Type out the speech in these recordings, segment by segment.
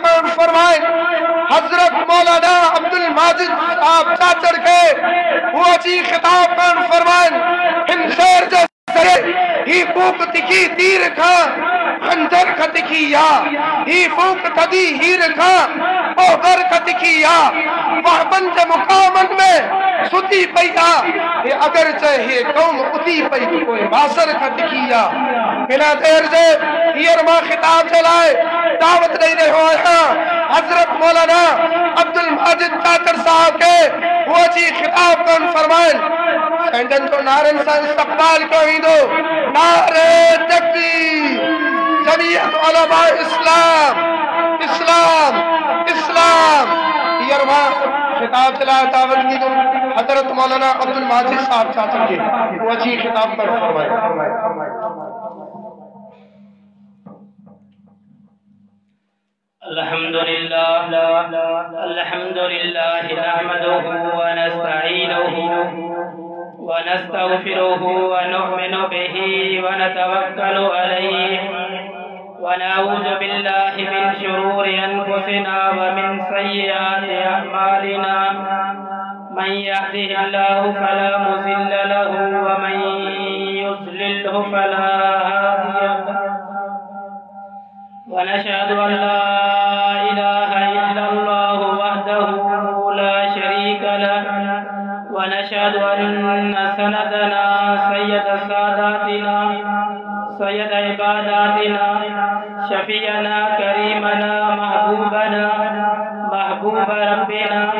कौन फरमाए हजरत मौलाना अब्दुल माजिद साहब चाचड़ के वो जी खिताब कौन फरमाए हिंसर जैसे ही फूक तिखी तीर खा खंजर का तिखिया ही फूक कदी हीर खा ओगर का तिखिया वह बंद मुकामन में सुती पैया ये अगर चाहे कौम उती पई कोई बासर का तिखिया बिना देर से हियरमा खिताब चलाए दावत नहीं रहे हो हजरत मौलाना अब्दुल माजिद चाचड़ साहब के वो जी खिताब कौन फरमाए सेंडन तो नारन सा इस्तकबाल को ही दो नारे तकबीर जमीयत उलमा इस्लाम इस्लाम इस्लाम हियरमा खिताब चलाए दावत की दो हजरत मौलाना अब्दुल माजिद साहब चाचड़ के वो जी खिताब कौन फरमाए अल्हम्दुलिल्लाह नहमदुहु व नस्तईनुहु व नस्तगफिरुहु व नु'मिनु बिही व नतवक्कलु अलैहि व नऊज़ु बिल्लाहि मिन शुरूरि अनफुसिना व मिन सय्यिआति अअमालिना मन यहदिहिल्लाहु फला मुज़िल्ल लहु व मन युज़लिल्हु फला हादिय लहु व नशहदु अन ला ونشهد أن سندنا سيد ساداتنا سيد عباداتنا شفيعنا كريمنا محبوبنا محبوب ربنا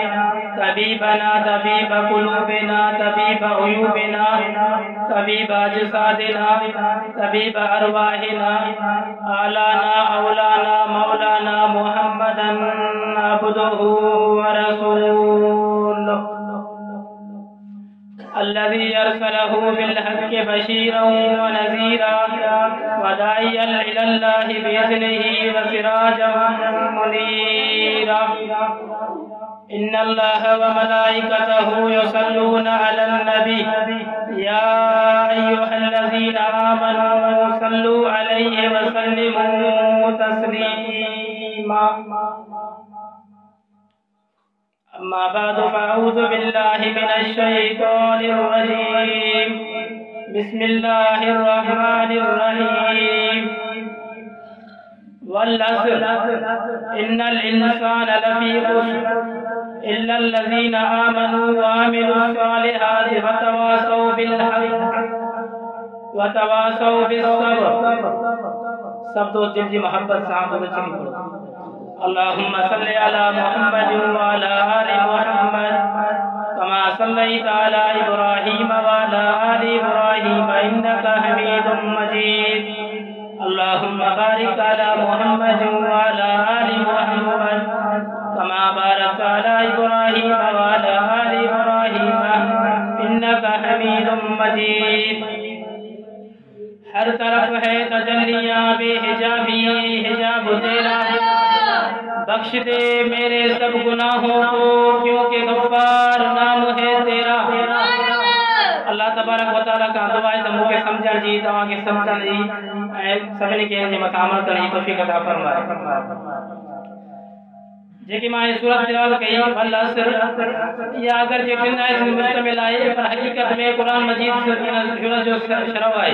طبيبنا طبيب قلوبنا طبيب عيوبنا طبيب أجسادنا طبيب أرواحنا آلانا أولانا مولانا محمدا عبده ورسوله الذي أرسله بالحق بشيرا ونذيرا وداعيا إلى الله بإذنه وسراجا منيرا إن الله وملائكته يصلون على النبي يا أيها الذين آمنوا صلوا عليه وسلموا تسليما أما بعد فأعوذ بالله من الشيطان الرجيم بسم الله الرحمن الرحيم والعصر إن الإنسان لفي خسر إلا الذين آمنوا وعملوا الصالحات وتواصوا بالحق وتواصوا بالصبر सब दोस्त दिल की मोहब्बत साथ में चली पड़ो अल्लाहुम्मा सल्ली अला मुहम्मद व अला आलि मुहम्मद कमा सल्लैता अला इब्राहीम व अला आलि इब्राहीम इन्नका हमीदुम मजीद अल्लाहुम्मा बारिक अला मुहम्मद व अला आलि मुहम्मद कमा बारकता अला इब्राहीम व अला आलि इब्राहीम इन्नका हमीदुम मजीद हर तरफ है तजल्लियां बेहिजाबी हिजाब तेरा बख्श दे मेरे सब गुनाहों को क्योंकि गफ्फार नाम है तेरा अल्लाह तबारक व तआला का दुआ है मुके समझण जी तवा के समझण जी सभिनी के जे मकाम करणी तौफीक अता फरमाए जेकी मां सूरत तिलावत कई वल असर या अगर जे बिना इस मुस्तमिल आए पर हकीकत में कुरान मजीद सूरत जो शरव है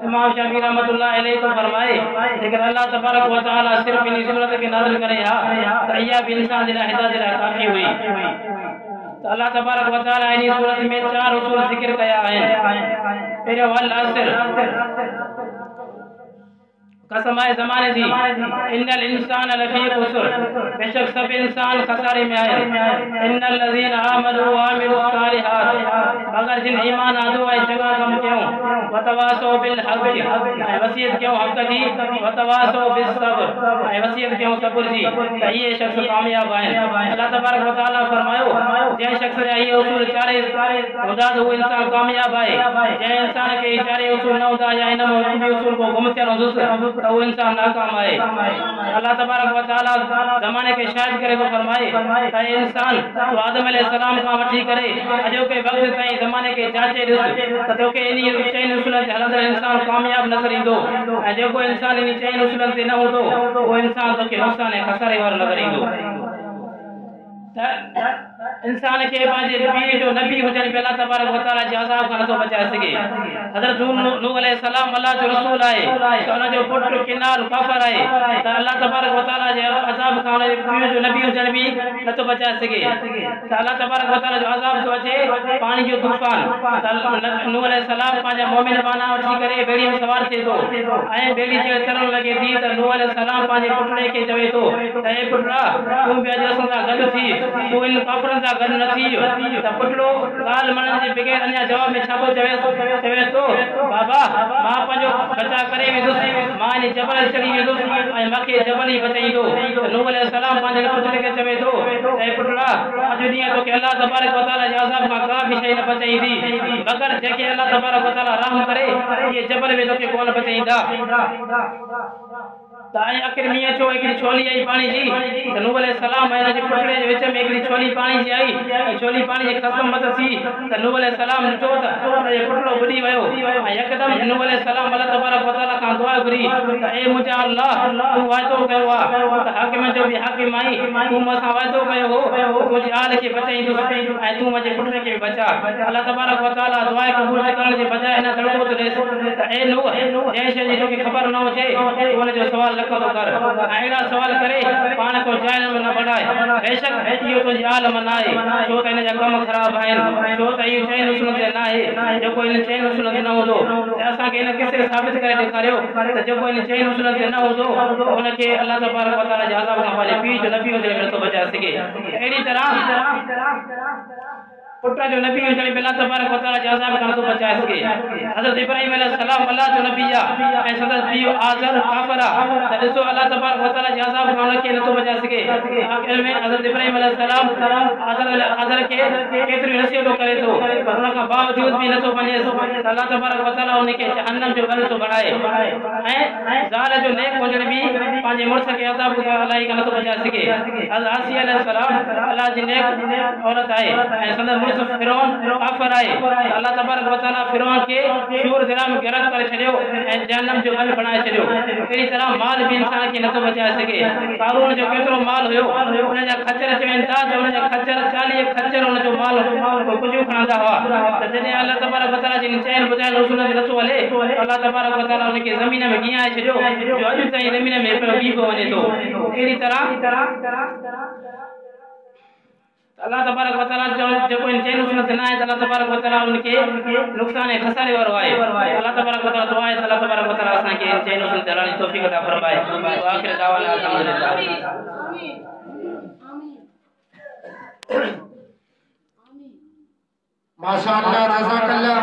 इमाम शाफी रहमतुल्लाह अलैहि तो फरमाए लेकिन अल्लाह तबारक व तआला सिर्फ इन सूरत के नाज़िल करे या तैया भी इंसान दिला हिदायत दिला काफी हुई तो अल्लाह तबारक व तआला इन सूरत में चार उसूल जिक्र किया है पहले वल असर कसम है जमाने दी इन्नल इंसान लफी खुसर बेशक सब इंसान खसारे में आए इन्नल लज़ीना आमनू व अमिलुस सालिहात मगर जिन ईमान आदो है जगह कम क्यों व तवासौ बिल हक वसीयत क्यों हक दी व तवासौ बिस सब्र वसीयत क्यों सब्र दी तो ये शख्स कामयाब है अल्लाह तबारक व तआला फरमायो जे शख्स ने ये उसूल चारे खुदा वो इंसान कामयाब है जे इंसान के चारे उसूल न होता या इन उसूल को गुम कर तो वो इंसान नाकाम है। अल्लाह तबारक व तआला ज़माने के शायद करे तो फरमाए त इंसान तो आदम अलैहिस्सलाम का वठी करे अजो के वक्त ताईं ज़माने के जांचे ॾिस त तोखे इन चैन उसूलनि ते हलंदड़ इंसान कामयाब नज़र ईंदो ऐं जेको इंसान इन चैन उसूलनि ते न हूंदो वो इंसान तोखे नुक़सान ऐं खसारे वारो नज़र ईंदो। इंसान के पंहिंजे पीउ जो नबी हुजण बि अल्लाह तबारक व तआला जे अज़ाब खां नथो बचाए सघे। हज़रत नूह अलैहिस्सलाम अल्लाह जो रसूल आहे त उन जो पुटु किनाल काफ़िर आहे त अल्लाह तबारक व तआला जे अज़ाब खां उन जे पीउ जो नबी हुजण बि नथो बचाए सघे। त अल्लाह तबारक व तआला जो अज़ाब थो अचे पाणी जो तूफ़ान त नूह अलैहिस्सलाम पंहिंजा मोमिन बाना वठी करे ॿेड़ी में सवार थिए थो ऐं ॿेड़ी जे चढ़ण लॻे थी त नूह अलैहिस्सलाम पंहिंजे पुटड़े खे चवे थो त हे पुटड़ा तूं बि अॼु असां सां गॾु थी तूं इन काफ़िरनि सां गॾु न थी वियो त पुटड़ो ॻाल्हि मञण जे बग़ैर अञा जवाब में छा थो चवे थो बाबा मां पंहिंजो बचा करे वेंदुसि मां इन जबल चढ़ी वेंदुसि ऐं मूंखे जबल ई बचाईंदो। त नूह अलैहिस्सलाम पंहिंजे पुटड़े खे चवे थो त हे पुटड़ा अॼु ॾींहुं तोखे अल्लाह तबारक व तआला जे अज़ाब खां का बि शइ न बचाईंदी मगर जेके अल्लाह तबारक व तआला रहम करे इहे जबल में तोखे कोन बचाईंदा। त आखिर मीअं छो हिकिड़ी छोली आई पाणी जी त नूह अलैहिस्सलाम ऐं हिन जे पुटड़े जे विच में हिकिड़ी छोली पाणी जी आई ऐं छोली पाणी जी ख़तम मत थी त नूह अलैहिस्सलाम ॾिठो त इहो पुटड़ो ॿुॾी वियो ऐं यकदमि नूह अलैहिस्सलाम अल्लाह तबारक व तआला खां दुआ घुरी त ए मुंहिंजा अल्लाह तूं वाइदो कयो आहे त हाकिम जो बि हाकिम आई तूं मूंसां वाइदो कयो हो मुंहिंजी आल खे बचाईंदुसि ऐं तूं मुंहिंजे पुटड़े खे बि बचा। अल्लाह तबारक व तआला दुआ क़बूल करण जे बजाए हिन दड़को थो ॾेसि त ए नूह जंहिं शइ जी तोखे ख़बर न हुजे हुन जो सवाल लख थो कर अहिड़ा सवाल करे पाण को जाइल में न बढ़ाए बेशक इहो तुंहिंजी आलम न आहे छो त हिन जा कम ख़राब आहिनि छो त इहो चैन उसूलनि ते न आहे जेको इन चैन उसूलनि ते न हूंदो त असांखे इन किसे साबित करे ॾेखारियो त जेको इन चैन उसूलनि ते न हूंदो उनखे अल्लाह तबारक व तआला जे अज़ाब खां पंहिंजे पीउ जो नबी हुजण में नथो बचाए सघे। अहिड़ी तरह पुट जो नबी हुजण में अल्लाह तबारक व तआला जे अज़ाब खां नथो बचाए सघे। हज़रत इब्राहिम अलैहिस्सलाम अल्लाह जो नबी आहे ऐं संदसि पीउ आज़र काफ़िर आहे त ॾिसो अल्लाह तबारक व तआला जे अज़ाब खां उनखे नथो बचाए सघे। आख़िर में हज़रत इब्राहिम अलैहिस्सलाम आज़र खे केतिरियूं नसीहतूं करे थो पर उन खां बावजूद बि नथो वञेसि त अल्लाह तबारक व तआला उनखे जहन्नम जो ॻंढ थो बणाए ऐं ज़ाल जो नेक हुजण बि पंहिंजे मुड़ुस खे अज़ाब खां अलाही खां नथो बचाए सघे। हज़रत आसिया अलैहिस्सलाम अल्लाह जी नेक औरत आहे ऐं संदसि फिरौन काफ़िर आहे त अल्लाह तबारक व तआला फिरौन खे शूर दरिया में ग़रक़ करे छॾियो ऐं जहन्नम जो ॻंढ बणाए छॾियो। अहिड़ी तरह माल बि इंसान खे नथो बचाए सघे। क़ारून जो केतिरो माल हुयो उन जा खच्चर चवनि था त उन जा खच्चर 40 खच्चर उन जो माल कुझु खणंदा हुआ त जॾहिं अल्लाह तबारक व तआला जी चैन ॿुधायल उसूल ते नथो हले अल्लाह तबारक व तआला उनखे ज़मीन में गिहाए छॾियो जो अॼु ताईं ज़मीन में पियो बीह वञे थो। अहिड़ी तरह अल्लाह तबारक व तआला जेको इन चैन उसूल ते न आहे त अल्लाह तबारक व तआला उनखे नुक़सान ऐं खसारे वारो आहे। अल्लाह तबारक व तआला दुआ आहे त अल्लाह तबारक व तआला असांखे इन चैन उसूल ते हलण जी तौफ़ीक़ अता फरमाए। आखिर दावाना अल्हम्दुलिल्लाह। माशाअल्लाह, जज़ाकल्लाह।